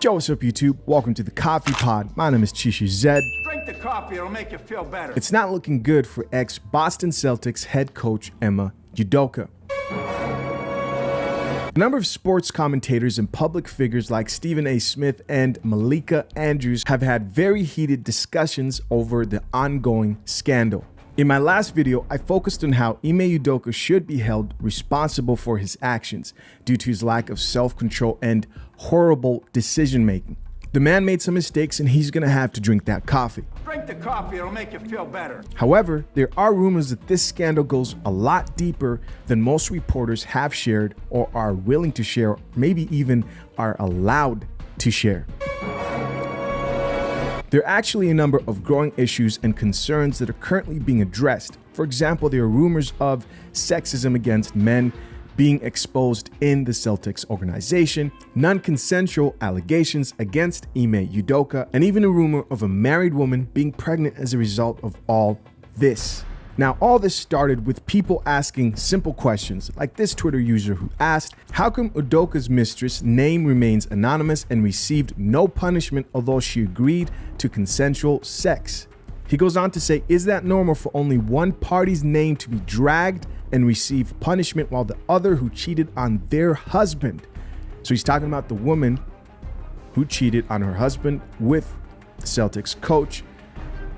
Yo, what's up YouTube? Welcome to the Coffee Pod. My name is Chishu Zed. Drink the coffee, it'll make you feel better. It's not looking good for ex-Boston Celtics head coach Emma Udoka. A number of sports commentators and public figures like Stephen A. Smith and Malika Andrews have had very heated discussions over the ongoing scandal. In my last video, I focused on how Ime Udoka should be held responsible for his actions due to his lack of self-control and horrible decision-making. The man made some mistakes and he's gonna have to drink that coffee. Drink the coffee, it'll make you feel better. However, there are rumors that this scandal goes a lot deeper than most reporters have shared or are willing to share, maybe even are allowed to share. There are actually a number of growing issues and concerns that are currently being addressed. For example, there are rumors of sexism against men being exposed in the Celtics organization, non-consensual allegations against Ime Udoka, and even a rumor of a married woman being pregnant as a result of all this. Now, all this started with people asking simple questions, like this Twitter user who asked, how come Udoka's mistress' name remains anonymous and received no punishment although she agreed to consensual sex? He goes on to say, is that normal for only one party's name to be dragged and receive punishment while the other who cheated on their husband? So he's talking about the woman who cheated on her husband with the Celtics coach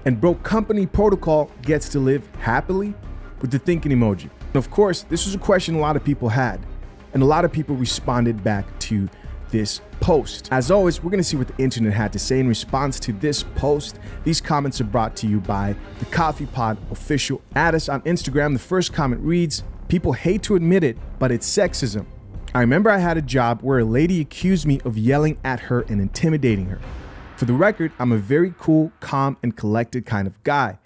and broke company protocol gets to live happily, with the thinking emoji. And of course, this was a question a lot of people had, and a lot of people responded back to this post. As always, we're gonna see what the internet had to say in response to this post. These comments are brought to you by the Coffee Pod Official. Add us on Instagram. The first comment reads, people hate to admit it, but it's sexism. I remember I had a job where a lady accused me of yelling at her and intimidating her. For the record, I'm a very cool, calm, and collected kind of guy.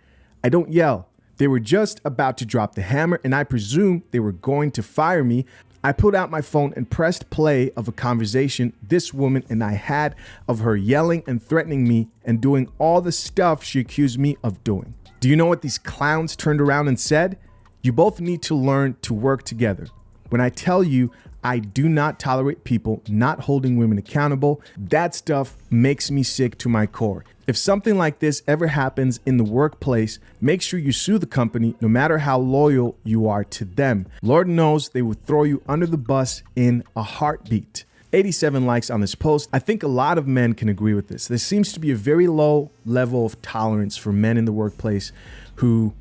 I don't yell. They were just about to drop the hammer, and I presumed they were going to fire me. I pulled out my phone and pressed play of a conversation this woman and I had of her yelling and threatening me and doing all the stuff she accused me of doing. Do you know what these clowns turned around and said? You both need to learn to work together. When I tell you I do not tolerate people not holding women accountable, that stuff makes me sick to my core. If something like this ever happens in the workplace, make sure you sue the company no matter how loyal you are to them. Lord knows they would throw you under the bus in a heartbeat. 87 likes on this post. I think a lot of men can agree with this. There seems to be a very low level of tolerance for men in the workplace who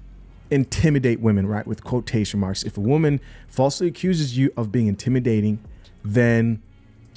intimidate women, right? With quotation marks. If a woman falsely accuses you of being intimidating, then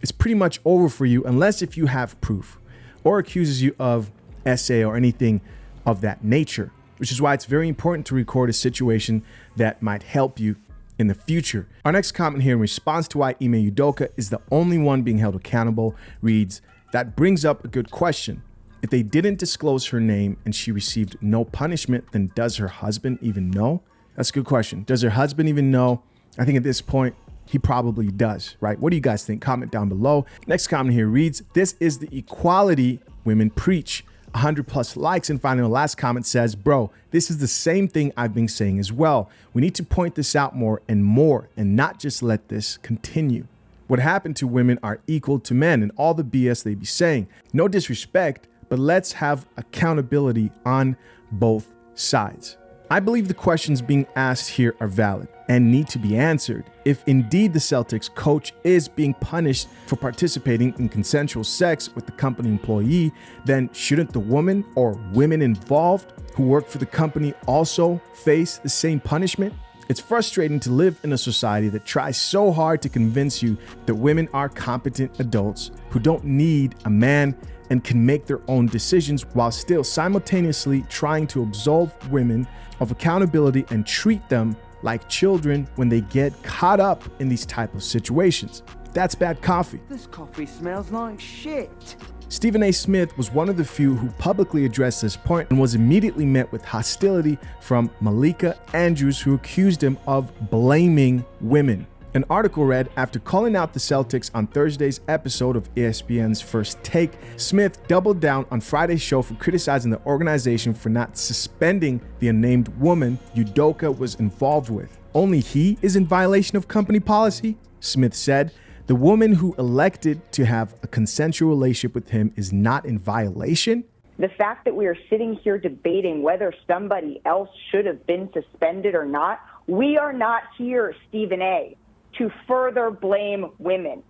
it's pretty much over for you unless if you have proof, or accuses you of SA or anything of that nature, which is why it's very important to record a situation that might help you in the future. Our next comment here in response to why Ime Udoka is the only one being held accountable reads, that brings up a good question. If they didn't disclose her name and she received no punishment, then does her husband even know? That's a good question. Does her husband even know? I think at this point, he probably does, right? What do you guys think? Comment down below. Next comment here reads, this is the equality women preach. 100+ likes. And finally, the last comment says, bro, this is the same thing I've been saying as well. We need to point this out more and not just let this continue. What happened to women are equal to men and all the BS they be saying. No disrespect, but let's have accountability on both sides. I believe the questions being asked here are valid and need to be answered. If indeed the Celtics coach is being punished for participating in consensual sex with the company employee, then shouldn't the woman or women involved who work for the company also face the same punishment? It's frustrating to live in a society that tries so hard to convince you that women are competent adults who don't need a man and can make their own decisions while still simultaneously trying to absolve women of accountability and treat them like children when they get caught up in these type of situations. That's bad coffee. This coffee smells like shit. Stephen A. Smith was one of the few who publicly addressed this point and was immediately met with hostility from Malika Andrews, who accused him of blaming women. An article read, after calling out the Celtics on Thursday's episode of ESPN's First Take, Smith doubled down on Friday's show for criticizing the organization for not suspending the unnamed woman Udoka was involved with. Only he is in violation of company policy, Smith said. the woman who elected to have a consensual relationship with him is not in violation? The fact that we are sitting here debating whether somebody else should have been suspended or not, we are not here, Stephen A., to further blame women.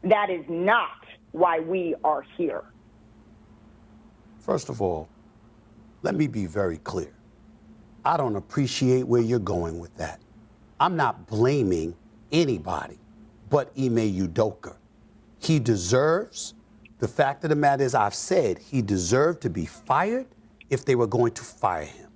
That is not why we are here. First of all, let me be very clear. I don't appreciate where you're going with that. I'm not blaming anybody but Ime Udoka. He deserves, the fact of the matter is, I've said he deserved to be fired if they were going to fire him.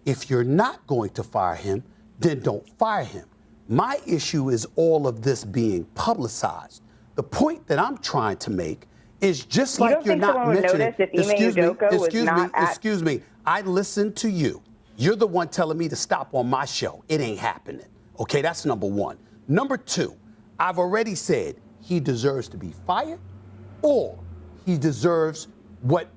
If you're not going to fire him, then don't fire him. My issue is all of this being publicized. The point that I'm trying to make is just You like don't you're think not someone would mentioning. notice if Ime Udoka was not at- Excuse me. I listened to you. You're the one telling me to stop on my show. It ain't happening. Okay, that's number one. Number two, I've already said he deserves to be fired, or he deserves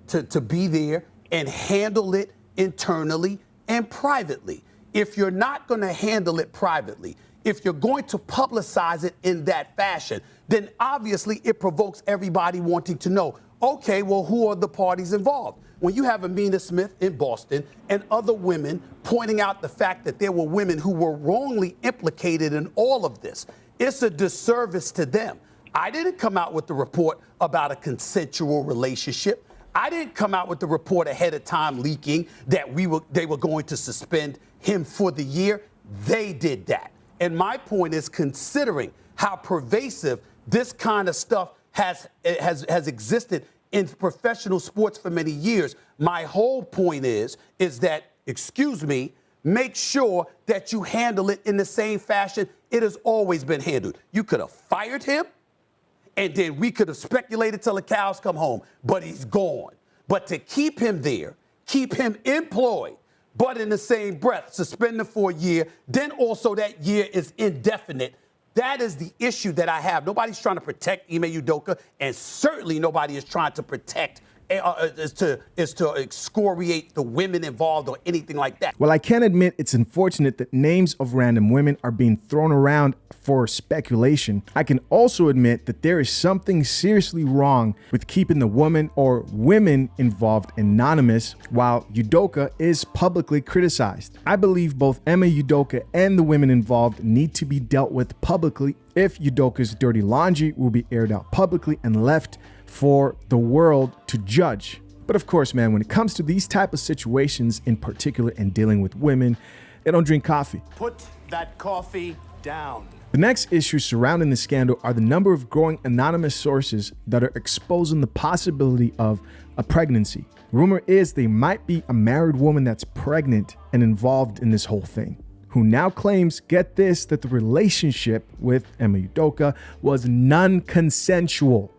to be there and handle it internally and privately. If you're not going to handle it privately, if you're going to publicize it in that fashion, then obviously it provokes everybody wanting to know, okay, well, who are the parties involved? When you have Amina Smith in Boston and other women pointing out the fact that there were women who were wrongly implicated in all of this, it's a disservice to them. I didn't come out with the report about a consensual relationship. I didn't come out with the report ahead of time leaking that they were going to suspend him for the year. They did that. And my point is, considering how pervasive this kind of stuff has existed in professional sports for many years, my whole point is that, excuse me, make sure that you handle it in the same fashion it has always been handled. You could have fired him, and then we could have speculated till the cows come home, but he's gone. But to keep him there, keep him employed, but in the same breath, suspend him for a year, then also that year is indefinite. That is the issue that I have. Nobody's trying to protect Ime Udoka, and certainly nobody is trying to protect, is to excoriate the women involved or anything like that. Well, I can admit it's unfortunate that names of random women are being thrown around for speculation. I can also admit that there is something seriously wrong with keeping the woman or women involved anonymous while Udoka is publicly criticized. I believe both Emma Udoka and the women involved need to be dealt with publicly if Udoka's dirty laundry will be aired out publicly and left for the world to judge. But of course, man, when it comes to these type of situations in particular and dealing with women, they don't drink coffee. Put that coffee down. The next issue surrounding the scandal are the number of growing anonymous sources that are exposing the possibility of a pregnancy. Rumor is there might be a married woman that's pregnant and involved in this whole thing, who now claims, get this, that the relationship with Emma Udoka was non-consensual.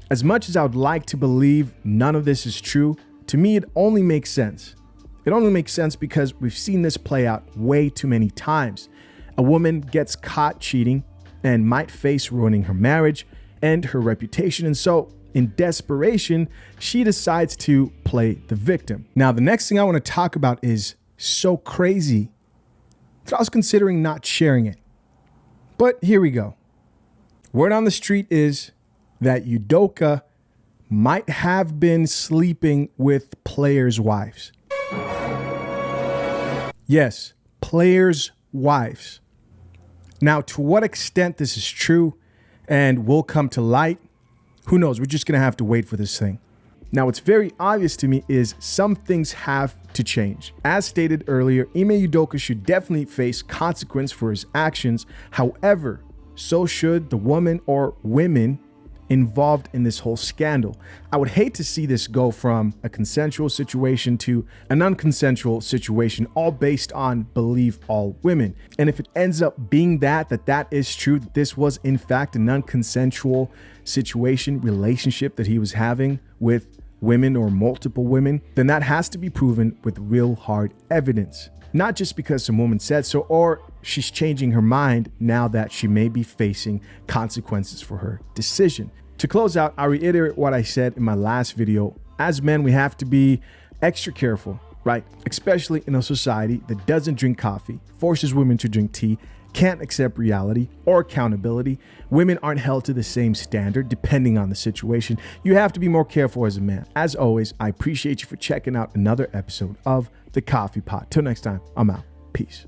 As much as I would like to believe none of this is true, to me it only makes sense. It only makes sense because we've seen this play out way too many times. A woman gets caught cheating and might face ruining her marriage and her reputation, and so in desperation, she decides to play the victim. Now, the next thing I want to talk about is so crazy that I was considering not sharing it. But here we go. Word on the street is that Udoka might have been sleeping with players' wives. Yes, players' wives. Now, to what extent this is true and will come to light, who knows? We're just going to have to wait for this thing. Now, what's very obvious to me is some things have to change. As stated earlier, Ime Udoka should definitely face consequence for his actions. However, so should the woman or women involved in this whole scandal. I would hate to see this go from a consensual situation to a non-consensual situation, all based on believe all women. And if it ends up being that is true, that this was in fact a non-consensual situation, relationship that he was having with women or multiple women, then that has to be proven with real hard evidence. Not just because some woman said so, or she's changing her mind now that she may be facing consequences for her decision. To close out, I reiterate what I said in my last video. As men, we have to be extra careful, right? Especially in a society that doesn't drink coffee, forces women to drink tea, can't accept reality or accountability. Women aren't held to the same standard depending on the situation. You have to be more careful as a man. As always, I appreciate you for checking out another episode of The Coffee Pot. Till next time, I'm out. Peace.